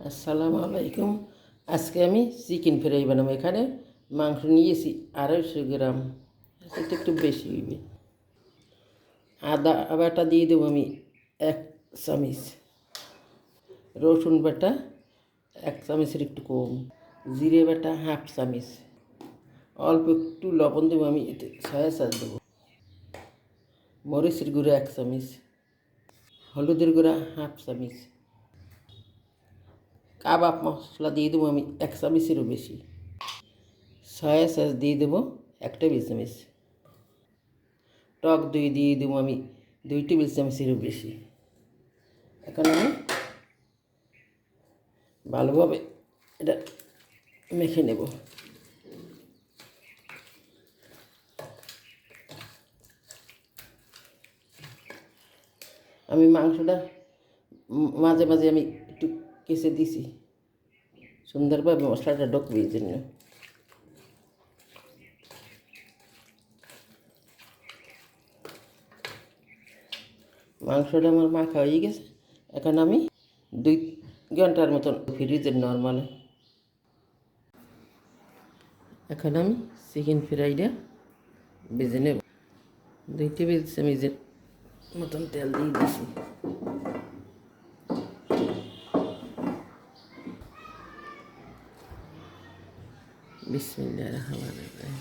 আসসালামু আলাইকুম। আজকে আমি চিকেন ফ্রাই বানাবো। এখানে মাংস নিয়েছি 250 গ্রাম, এটা একটু বেশি হইবে। আদা বাটা দিয়ে দেবো আমি 1 চামচ, রসুন বাটা 1 চামচের একটু কম, জিরে বাটা 1/2 চামচ, অল্প একটু লবণ দেবো আমি, এতে সয়া সস দেবো, মরিচের গুঁড়ো 1 চামচ, হলুদের গুঁড়া 1/2 চামচ, কাবাব মশলা দিয়ে দেবো আমি 1 চামচেরও বেশি, সয়া সস দিয়ে দেবো 1 টেবিল চামচ, টক দই দিয়ে দেবো আমি 2 টেবিল চামচেরও বেশি। এখন আমি ভালোভাবে এটা মেখে নেব। আমি মাংসটা মাঝে মাঝে আমি একটু কেসে দিছি, সুন্দরভাবে মশলাটা ঢুকবে এই জন্য। মাংসটা আমার মাখা হয়ে গেছে। এখন আমি 2 ঘন্টার মতন ফ্রিজের নর্মালে। এখন আমি চিকেন ফ্রাইটা ভেজে নেব। 2 টেবিল চামচের মতন তেল দিয়ে দিয়েছি। বিসমিল্লাহির রহমানির রহিম।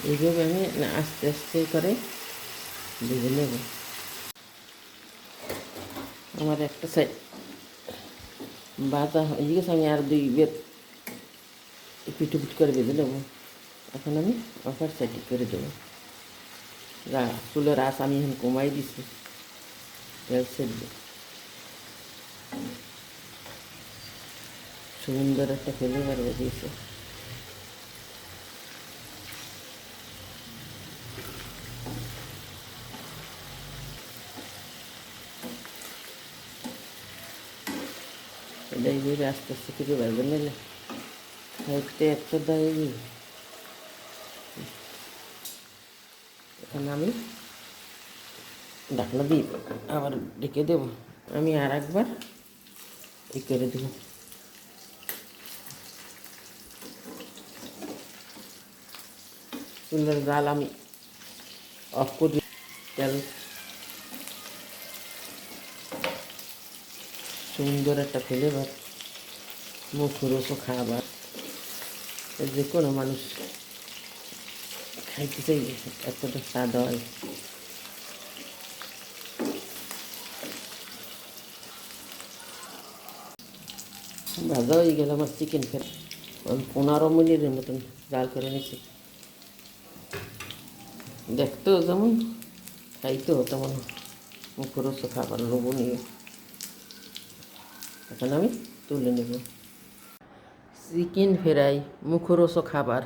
এইভাবে আমি আস্তে আস্তে করে ভেজে নেব। আমার একটা সাইড ভাজা হয়ে গেছে, আমি আর 2 বের পিঠ করে ভেজে নেব। এখন আমি অপর সাইড করে দেবো। চুলের আঁচ আমি এখন কমাই দিছি, তেল সেদ্ধ সুন্দর একটা ফ্লেভার বেরিয়েছে। এটা এইভাবে আস্তে আস্তে করে ভেজে নিলে খাইতে একটা দেয়। এখন আমি ঢাকনা দিয়ে আবার ঢেকে দেবো। আমি আর একবার করে দেবো। চুলের জাল আমি অফ করে তেল সুন্দর একটা ফ্লেভার, মুখরোচক খাবার, যে কোনো মানুষ খাইতে চাইবে, এতটা স্বাদ হয়। ভাজা হয়ে গেল আমার চিকেন ফ্রাই। আমি 15 মিনিটের মতন জাল করে নিয়েছি। দেখতেও যেমন, খাইতেও তেমন মুখরোচক খাবার, লোভনীয়। এখন আমি তুলে নেব। চিকেন ফ্রাই মুখরোচক খাবার।